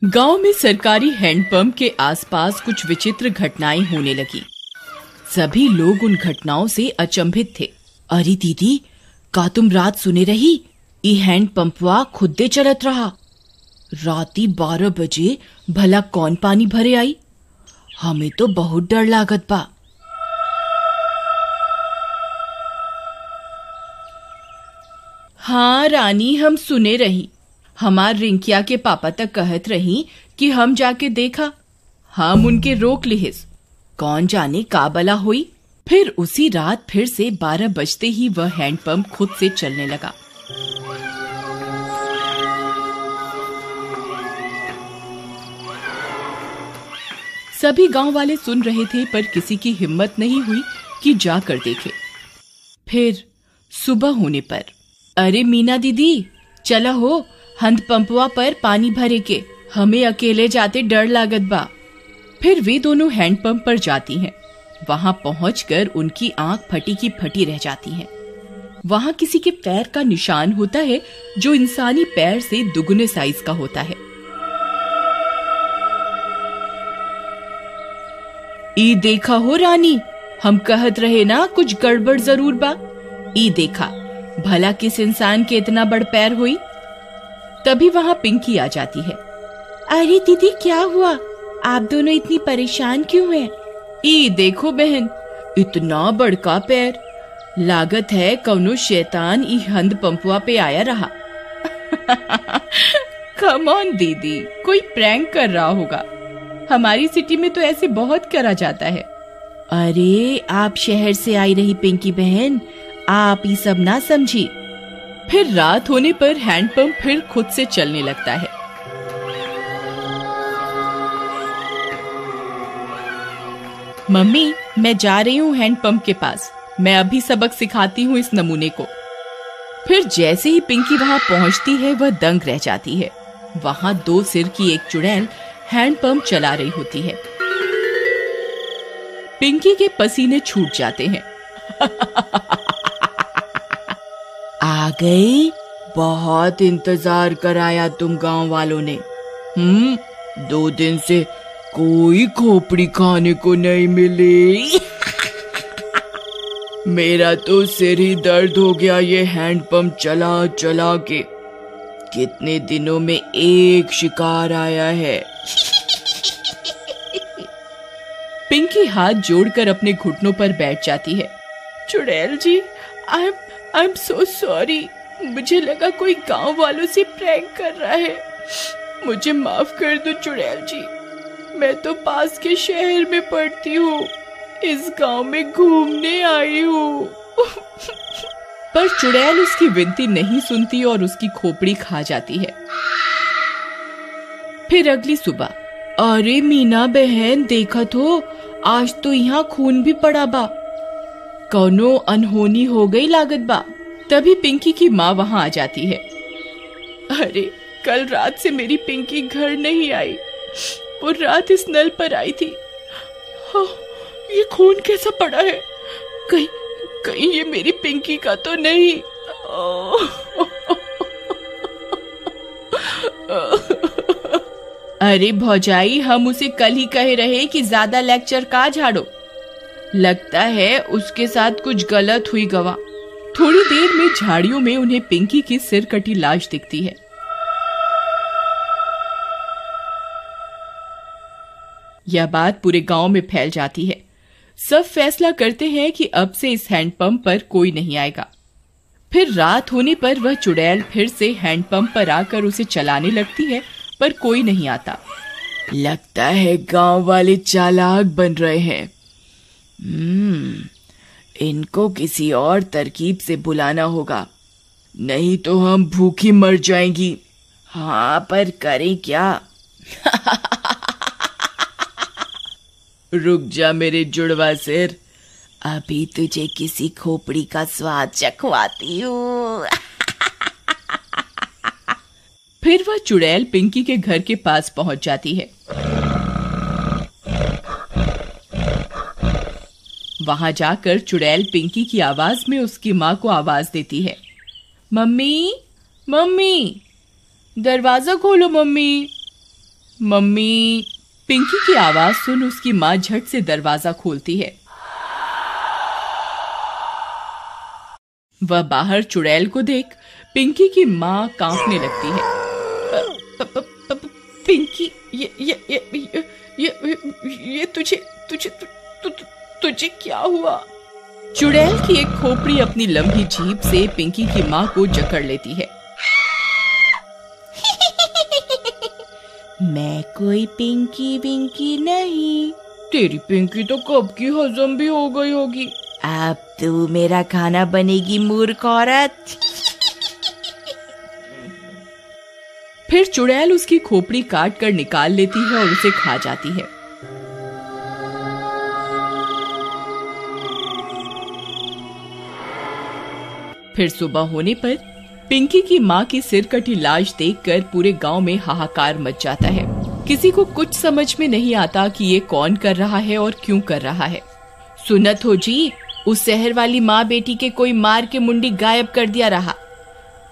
गांव में सरकारी हैंडपंप के आसपास कुछ विचित्र घटनाएं होने लगी। सभी लोग उन घटनाओं से अचंभित थे। अरे दीदी, का तुम रात सुने रही? ई हैंडपंपवा खुदे चलत रहा। राती 12 बजे भला कौन पानी भरे आई? हमें तो बहुत डर लागत बा। हाँ रानी, हम सुने रही। हमार रिंकिया के पापा तक कहत रही कि हम जाके देखा। हम उनके रोक लिहिस। कौन जाने का बला हुई। फिर उसी रात फिर से 12 बजते ही वह हैंडपंप खुद से चलने लगा। सभी गांव वाले सुन रहे थे, पर किसी की हिम्मत नहीं हुई कि जाकर देखे। फिर सुबह होने पर, अरे मीना दीदी, चला हो हैंडपंपवा पर पानी भरे के, हमें अकेले जाते डर लागत बा। फिर वे दोनों हैंडपंप पर जाती हैं। वहां पहुंचकर उनकी आंख फटी की फटी रह जाती है। वहां किसी के पैर का निशान होता है जो इंसानी पैर से दुगने साइज का होता है। ई देखा हो रानी, हम कहत रहे ना कुछ गड़बड़ जरूर बा। ई देखा, भला किस इंसान के इतना बड़ पैर हुई। तभी वहां पिंकी आ जाती है। अरे दीदी, क्या हुआ? आप दोनों इतनी परेशान क्यों हैं? ई देखो बहन, इतना बड़का पैर। लागत है कौनो शैतान ई हैंडपंपवा पे आया रहा। कम ऑन दीदी, कोई प्रैंक कर रहा होगा। हमारी सिटी में तो ऐसे बहुत करा जाता है। अरे आप शहर से आई रही पिंकी बहन, आप ये सब ना समझी। फिर रात होने पर हैंडपंप फिर खुद से चलने लगता है। मम्मी, मैं जा रही हूँ हैंडपंप के पास। मैं अभी सबक सिखाती हूँ इस नमूने को। फिर जैसे ही पिंकी वहां पहुंचती है, वह दंग रह जाती है। वहां 2 सिर की एक चुड़ैल हैंडपंप चला रही होती है। पिंकी के पसीने छूट जाते हैं। आ गई, बहुत इंतजार कराया तुम गांव वालों ने। 2 दिन से कोई खोपड़ी खाने को नहीं मिली। मेरा तो सिर ही दर्द हो गया ये हैंडपंप चला चला के। कितने दिनों में एक शिकार आया है। पिंकी हाथ जोड़कर अपने घुटनों पर बैठ जाती है। चुड़ैल जी, आई एम सो सॉरी। मुझे लगा कोई गांव वालों से प्रैंक कर रहा है। मुझे माफ कर दो चुड़ैल जी। मैं तो पास के शहर में पढ़ती हूँ, इस गांव में घूमने आई हूँ। पर चुड़ैल उसकी विनती नहीं सुनती और उसकी खोपड़ी खा जाती है। फिर अगली सुबह, अरे मीना बहन, देखत हो, आज तो यहाँ खून भी पड़ा बा। कौनो अनहोनी हो गई लागत बा। तभी पिंकी की माँ वहां आ जाती है। अरे कल रात से मेरी पिंकी घर नहीं आई। वो रात इस नल पर आई थी। ये खून कैसा पड़ा है? कहीं ये मेरी पिंकी का तो नहीं। अरे भौजाई, हम उसे कल ही कहे रहे कि ज्यादा लेक्चर का झाड़ो। लगता है उसके साथ कुछ गलत हुई गवा। थोड़ी देर में झाड़ियों में उन्हें पिंकी की सिर कटी लाश दिखती है। यह बात पूरे गांव में फैल जाती है। सब फैसला करते हैं कि अब से इस हैंडपंप पर कोई नहीं आएगा। फिर रात होने पर वह चुड़ैल फिर से हैंडपंप पर आकर उसे चलाने लगती है, पर कोई नहीं आता। लगता है गांव वाले चालाक बन रहे हैं। इनको किसी और तरकीब से बुलाना होगा, नहीं तो हम भूखी मर जाएंगी। हाँ, पर करें क्या? रुक जा मेरे जुड़वा सिर, अभी तुझे किसी खोपड़ी का स्वाद चखवाती हूँ। फिर वह चुड़ैल पिंकी के घर के पास पहुंच जाती है। वहां जाकर चुड़ैल पिंकी की आवाज में उसकी माँ को आवाज देती है। मम्मी, मम्मी, दरवाजा खोलो मम्मी। मम्मी। पिंकी की आवाज सुन उसकी माँ झट से दरवाजा खोलती है। वह बाहर चुड़ैल को देख पिंकी की माँ कांपने लगती है। पिंकी, ये तुझे क्या हुआ? चुड़ैल की एक खोपड़ी अपनी लंबी जीभ से पिंकी की माँ को जकड़ लेती है। मैं कोई पिंकी विंकी नहीं। तेरी पिंकी तो कब की हजम भी हो गई होगी। अब तू मेरा खाना बनेगी मूर्ख औरत। फिर चुड़ैल उसकी खोपड़ी काट कर निकाल लेती है और उसे खा जाती है। फिर सुबह होने पर पिंकी की माँ की सिर कटी लाश देखकर पूरे गांव में हाहाकार मच जाता है। किसी को कुछ समझ में नहीं आता कि ये कौन कर रहा है और क्यों कर रहा है। सुनत हो जी, उस शहर वाली माँ बेटी के कोई मार के मुंडी गायब कर दिया रहा।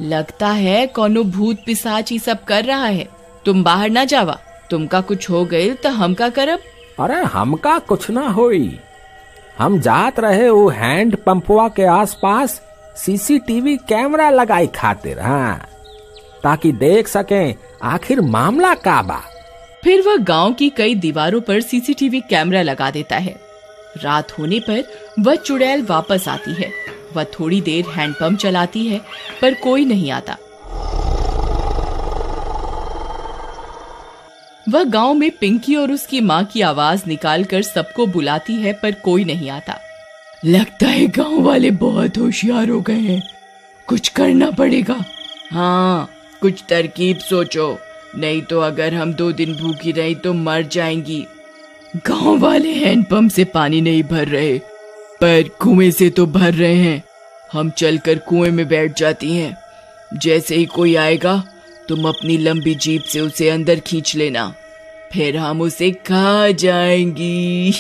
लगता है कोनो भूत पिशाच ही सब कर रहा है। तुम बाहर ना जावा, तुमका कुछ हो गए तो हम का करब? अरे हमका कुछ ना होई। हम जात रहे वो हैंड पंपवा के आसपास सीसीटीवी कैमरा लगाई खातिर, हाँ, ताकि देख सकें आखिर मामला का बा। फिर वह गांव की कई दीवारों पर सीसीटीवी कैमरा लगा देता है। रात होने पर वह चुड़ैल वापस आती है। वह थोड़ी देर हैंडपंप चलाती है पर कोई नहीं आता। वह गांव में पिंकी और उसकी माँ की आवाज निकालकर सबको बुलाती है पर कोई नहीं आता। लगता है गांव वाले बहुत होशियार हो गए हैं, कुछ करना पड़ेगा। हाँ, कुछ तरकीब सोचो, नहीं तो अगर हम 2 दिन भूखी रही तो मर जाएंगी। गांव वाले हैंडपंप से पानी नहीं भर रहे पर कुएं से तो भर रहे हैं। हम चलकर कुएं में बैठ जाती हैं। जैसे ही कोई आएगा तुम अपनी लंबी जीभ से उसे अंदर खींच लेना, फिर हम उसे खा जाएंगी।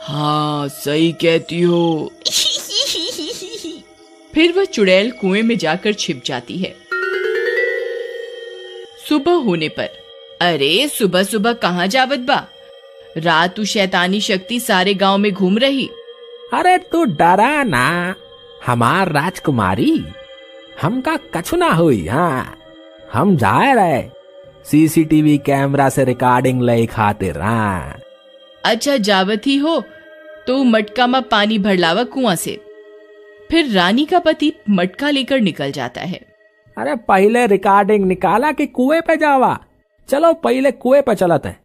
हाँ, सही कहती हो। फिर वह चुड़ैल कुएं में जाकर छिप जाती है। सुबह होने पर, अरे सुबह सुबह कहाँ जावत बा? रात तू शैतानी शक्ति सारे गांव में घूम रही। अरे तू डरा ना हमार राजकुमारी, हमका कछु ना हुई। हाँ, हम जाए रहे सीसीटीवी कैमरा से रिकॉर्डिंग ले खातिर। हाँ, अच्छा जावत ही हो तो मटका में पानी भर लावा कुआं से। फिर रानी का पति मटका लेकर निकल जाता है। अरे पहले रिकॉर्डिंग निकाला कि कुएं पे जावा? चलो पहले कुएं पे चलते हैं,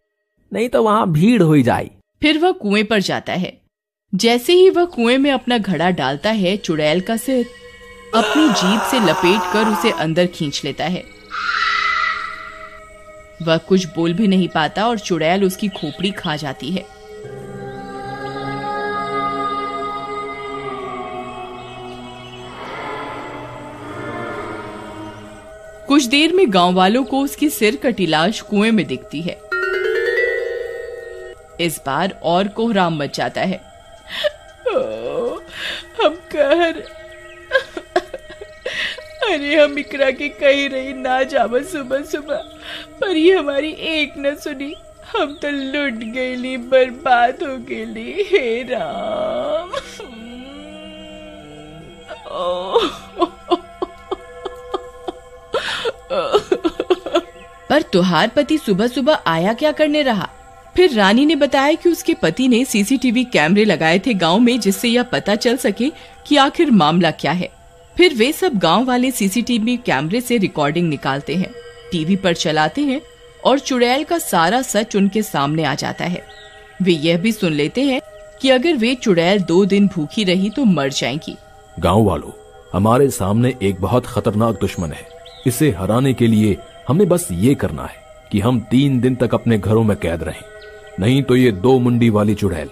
नहीं तो वहां भीड़ हो जाए। फिर वह कुएं पर जाता है। जैसे ही वह कुएं में अपना घड़ा डालता है, चुड़ैल का सिर अपनी जीभ से लपेट कर उसे अंदर खींच लेता है। वह कुछ बोल भी नहीं पाता और चुड़ैल उसकी खोपड़ी खा जाती है। कुछ देर में गांव वालों को उसकी सिर कटी लाश कुएं में दिखती है। इस बार और कोहराम मच जाता है। हम कहर, अरे हम इकरा के कही रही ना जावा सुबह सुबह, पर ये हमारी एक न सुनी। हम तो लुट गईली, बर्बाद हो गईली। हे राम। पर तुहार पति सुबह सुबह आया क्या करने रहा? फिर रानी ने बताया कि उसके पति ने सीसीटीवी कैमरे लगाए थे गांव में, जिससे यह पता चल सके कि आखिर मामला क्या है। फिर वे सब गांव वाले सीसीटीवी कैमरे से रिकॉर्डिंग निकालते हैं, टीवी पर चलाते हैं और चुड़ैल का सारा सच उनके सामने आ जाता है। वे यह भी सुन लेते हैं कि अगर वे चुड़ैल 2 दिन भूखी रही तो मर जाएंगी। गांव वालों, हमारे सामने एक बहुत खतरनाक दुश्मन है। इसे हराने के लिए हमें बस ये करना है कि हम 3 दिन तक अपने घरों में कैद रहें, नहीं तो ये 2 मुंडी वाली चुड़ैल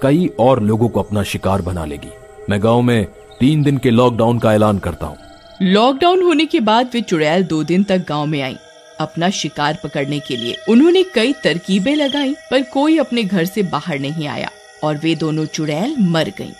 कई और लोगों को अपना शिकार बना लेगी। मैं गांव में 3 दिन के लॉकडाउन का ऐलान करता हूँ। लॉकडाउन होने के बाद वे चुड़ैल 2 दिन तक गांव में आई अपना शिकार पकड़ने के लिए। उन्होंने कई तरकीबें लगाई पर कोई अपने घर से बाहर नहीं आया और वे दोनों चुड़ैल मर गईं।